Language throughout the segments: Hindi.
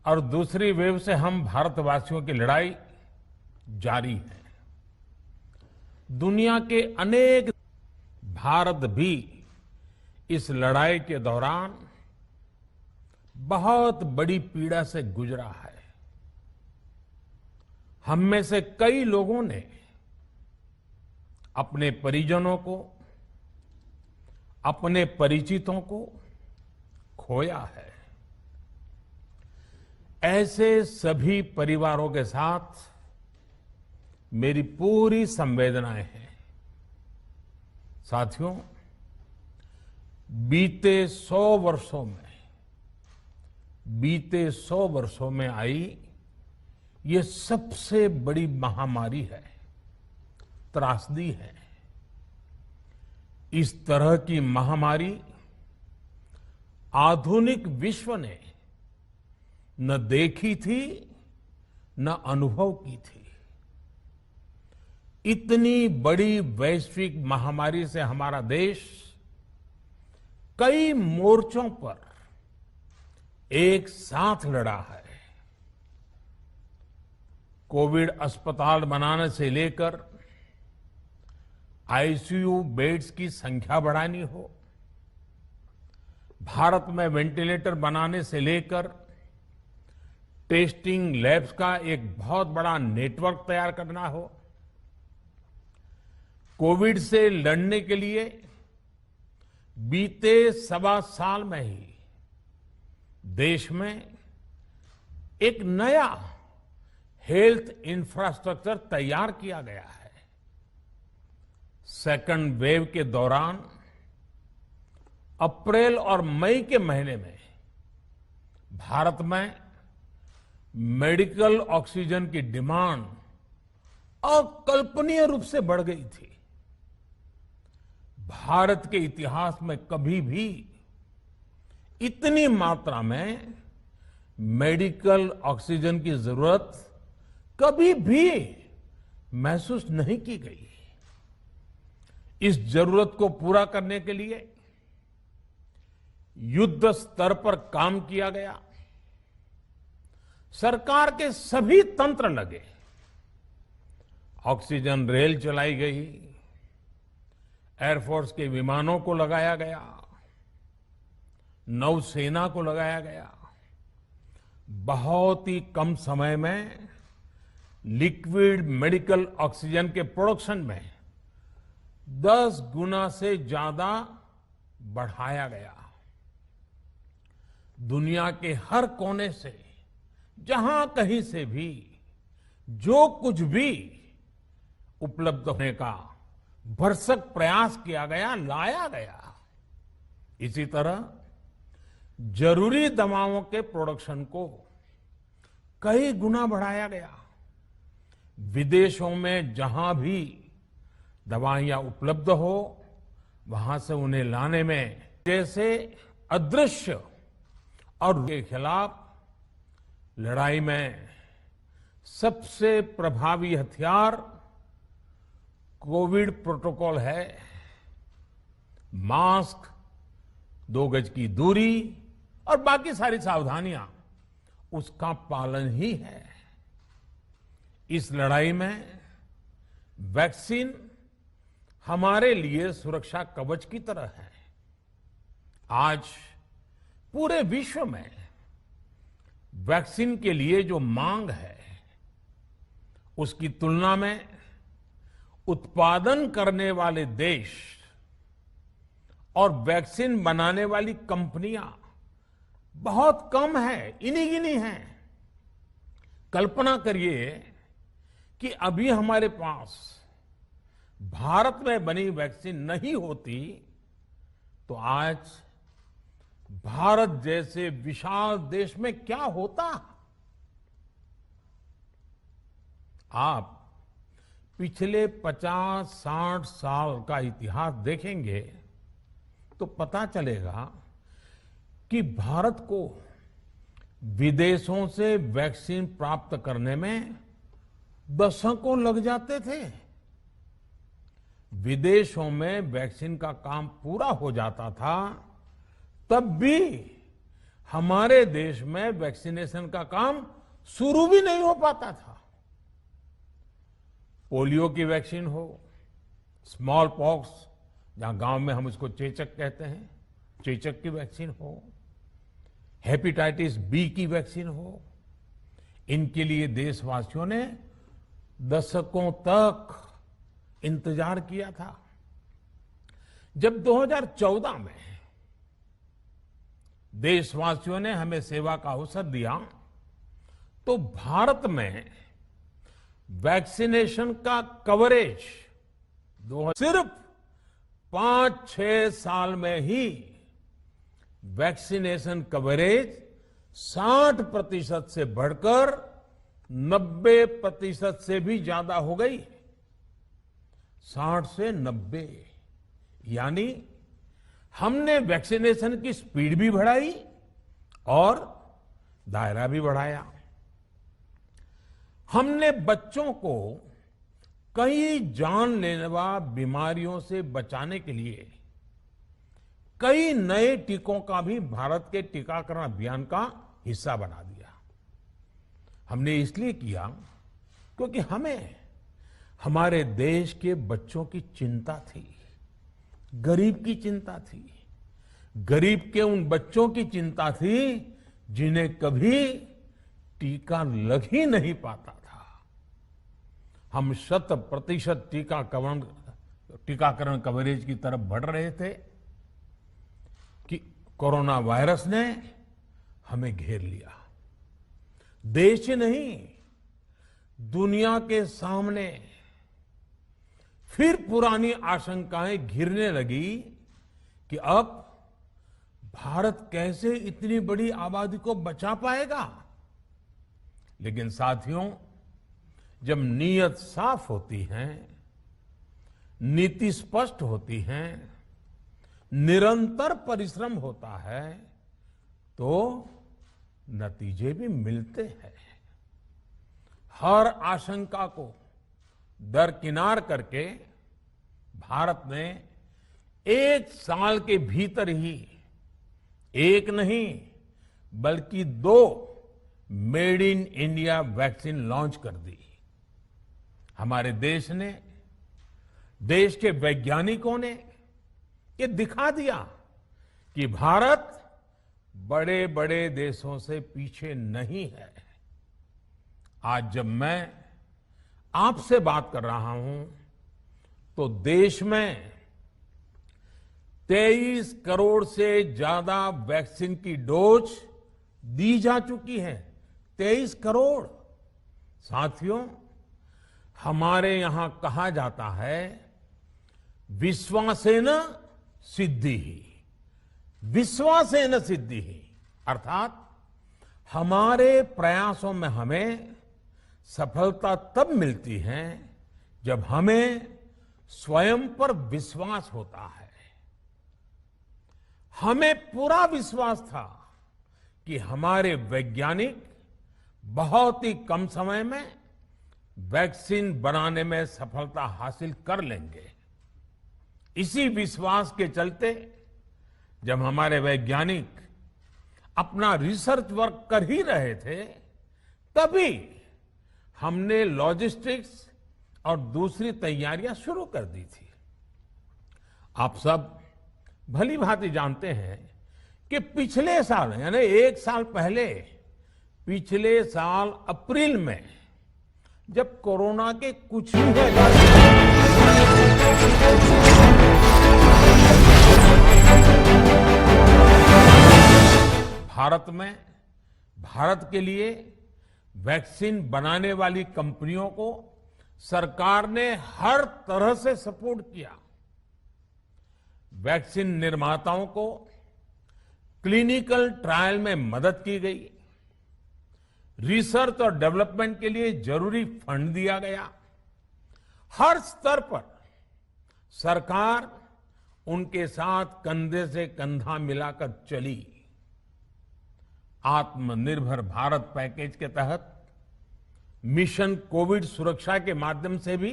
और दूसरी वेव से हम भारतवासियों की लड़ाई जारी है। दुनिया के अनेक भारत भी इस लड़ाई के दौरान बहुत बड़ी पीड़ा से गुजरा है। हम में से कई लोगों ने अपने परिजनों को, अपने परिचितों को खोया है। ऐसे सभी परिवारों के साथ मेरी पूरी संवेदनाएं हैं। साथियों, बीते 100 वर्षों में आई ये सबसे बड़ी महामारी है, त्रासदी है। इस तरह की महामारी आधुनिक विश्व ने न देखी थी, न अनुभव की थी। इतनी बड़ी वैश्विक महामारी से हमारा देश कई मोर्चों पर एक साथ लड़ा है। कोविड अस्पताल बनाने से लेकर आईसीयू बेड्स की संख्या बढ़ानी हो, भारत में वेंटिलेटर बनाने से लेकर टेस्टिंग लैब्स का एक बहुत बड़ा नेटवर्क तैयार करना हो, कोविड से लड़ने के लिए बीते 1.25 साल में ही देश में एक नया हेल्थ इंफ्रास्ट्रक्चर तैयार किया गया है। सेकंड वेव के दौरान अप्रैल और मई के महीने में भारत में मेडिकल ऑक्सीजन की डिमांड अकल्पनीय रूप से बढ़ गई थी। भारत के इतिहास में कभी भी इतनी मात्रा में मेडिकल ऑक्सीजन की जरूरत कभी भी महसूस नहीं की गई। इस जरूरत को पूरा करने के लिए युद्ध स्तर पर काम किया गया। सरकार के सभी तंत्र लगे। ऑक्सीजन रेल चलाई गई, एयरफोर्स के विमानों को लगाया गया, नौसेना को लगाया गया। बहुत ही कम समय में लिक्विड मेडिकल ऑक्सीजन के प्रोडक्शन में 10 गुना से ज्यादा बढ़ाया गया। दुनिया के हर कोने से, जहां कहीं से भी जो कुछ भी उपलब्ध होने का भरसक प्रयास किया गया, लाया गया। इसी तरह जरूरी दवाओं के प्रोडक्शन को कई गुना बढ़ाया गया। विदेशों में जहां भी दवाइयां उपलब्ध हो, वहां से उन्हें लाने में जैसे अदृश्य और के खिलाफ लड़ाई में सबसे प्रभावी हथियार कोविड प्रोटोकॉल है। मास्क, 2 गज की दूरी और बाकी सारी सावधानियां, उसका पालन ही है। इस लड़ाई में वैक्सीन हमारे लिए सुरक्षा कवच की तरह है। आज पूरे विश्व में वैक्सीन के लिए जो मांग है, उसकी तुलना में उत्पादन करने वाले देश और वैक्सीन बनाने वाली कंपनियां बहुत कम है, इन्हीं गिनी हैं। कल्पना करिए कि अभी हमारे पास भारत में बनी वैक्सीन नहीं होती तो आज भारत जैसे विशाल देश में क्या होता। आप पिछले 50-60 साल का इतिहास देखेंगे तो पता चलेगा कि भारत को विदेशों से वैक्सीन प्राप्त करने में दशकों लग जाते थे। विदेशों में वैक्सीन का काम पूरा हो जाता था, तब भी हमारे देश में वैक्सीनेशन का काम शुरू भी नहीं हो पाता था। पोलियो की वैक्सीन हो, स्मॉल पॉक्स, जहां गांव में हम इसको चेचक कहते हैं, चेचक की वैक्सीन हो, हेपेटाइटिस बी की वैक्सीन हो, इनके लिए देशवासियों ने दशकों तक इंतजार किया था। जब 2014 में देशवासियों ने हमें सेवा का अवसर दिया, तो भारत में वैक्सीनेशन का कवरेज सिर्फ 5-6 साल में ही वैक्सीनेशन कवरेज 60% से बढ़कर 90% से भी ज्यादा हो गई। 60 से 90, यानी हमने वैक्सीनेशन की स्पीड भी बढ़ाई और दायरा भी बढ़ाया। हमने बच्चों को कई जानलेवा बीमारियों से बचाने के लिए कई नए टीकों का भी भारत के टीकाकरण अभियान का हिस्सा बना दिया। हमने इसलिए किया क्योंकि हमें हमारे देश के बच्चों की चिंता थी, गरीब की चिंता थी, गरीब के उन बच्चों की चिंता थी जिन्हें कभी टीका लग ही नहीं पाता था। हम 100% टीकाकरण कवरेज की तरफ बढ़ रहे थे कि कोरोना वायरस ने हमें घेर लिया। देश ही नहीं, दुनिया के सामने फिर पुरानी आशंकाएं घिरने लगी कि अब भारत कैसे इतनी बड़ी आबादी को बचा पाएगा। लेकिन साथियों, जब नीयत साफ होती है, नीति स्पष्ट होती है, निरंतर परिश्रम होता है, तो नतीजे भी मिलते हैं। हर आशंका को दरकिनार करके भारत ने 1 साल के भीतर ही एक नहीं बल्कि 2 made in India vaccine launch कर दी। हमारे देश ने, देश के वैज्ञानिकों ने ये दिखा दिया कि भारत बड़े बड़े देशों से पीछे नहीं है। आज जब मैं आपसे बात कर रहा हूं, तो देश में 23 करोड़ से ज्यादा वैक्सीन की डोज दी जा चुकी है। 23 करोड़। साथियों, हमारे यहां कहा जाता है, विश्वासेन सिद्धिः, विश्वासेन सिद्धिः, अर्थात हमारे प्रयासों में हमें सफलता तब मिलती है जब हमें स्वयं पर विश्वास होता है। हमें पूरा विश्वास था कि हमारे वैज्ञानिक बहुत ही कम समय में वैक्सीन बनाने में सफलता हासिल कर लेंगे। इसी विश्वास के चलते जब हमारे वैज्ञानिक अपना रिसर्च वर्क कर ही रहे थे, तभी हमने लॉजिस्टिक्स और दूसरी तैयारियां शुरू कर दी थी। आप सब भली भांति जानते हैं कि पिछले साल, यानी 1 साल पहले, पिछले साल अप्रैल में जब कोरोना के कुछ ही भारत में, भारत के लिए वैक्सीन बनाने वाली कंपनियों को सरकार ने हर तरह से सपोर्ट किया। वैक्सीन निर्माताओं को क्लिनिकल ट्रायल में मदद की गई, रिसर्च और डेवलपमेंट के लिए जरूरी फंड दिया गया। हर स्तर पर सरकार उनके साथ कंधे से कंधा मिलाकर चली। आत्मनिर्भर भारत पैकेज के तहत मिशन कोविड सुरक्षा के माध्यम से भी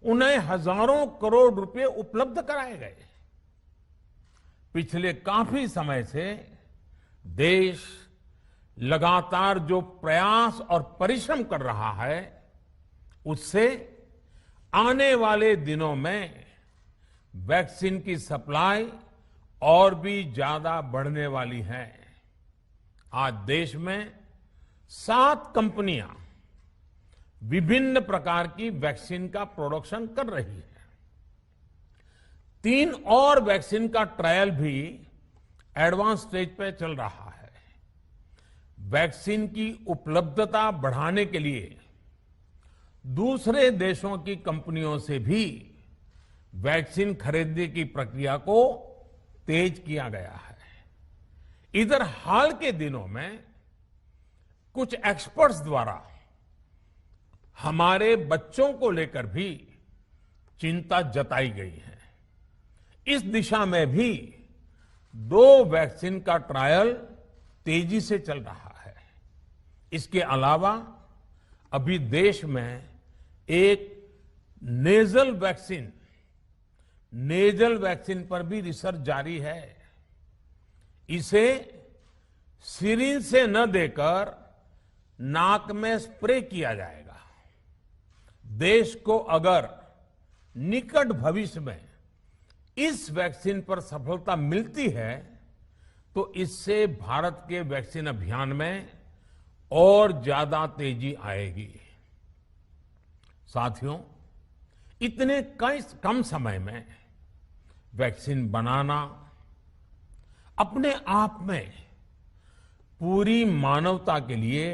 उन्हें हजारों करोड़ रुपए उपलब्ध कराए गए। पिछले काफी समय से देश लगातार जो प्रयास और परिश्रम कर रहा है, उससे आने वाले दिनों में वैक्सीन की सप्लाई और भी ज्यादा बढ़ने वाली है। आज देश में 7 कंपनियां विभिन्न प्रकार की वैक्सीन का प्रोडक्शन कर रही है। 3 और वैक्सीन का ट्रायल भी एडवांस स्टेज पे चल रहा है। वैक्सीन की उपलब्धता बढ़ाने के लिए दूसरे देशों की कंपनियों से भी वैक्सीन खरीदने की प्रक्रिया को तेज किया गया है। इधर हाल के दिनों में कुछ एक्सपर्ट्स द्वारा हमारे बच्चों को लेकर भी चिंता जताई गई है। इस दिशा में भी 2 वैक्सीन का ट्रायल तेजी से चल रहा है। इसके अलावा अभी देश में एक नेजल वैक्सीन पर भी रिसर्च जारी है। इसे सिरिंज से न देकर नाक में स्प्रे किया जाएगा। देश को अगर निकट भविष्य में इस वैक्सीन पर सफलता मिलती है तो इससे भारत के वैक्सीन अभियान में और ज्यादा तेजी आएगी। साथियों, इतने कम समय में वैक्सीन बनाना अपने आप में पूरी मानवता के लिए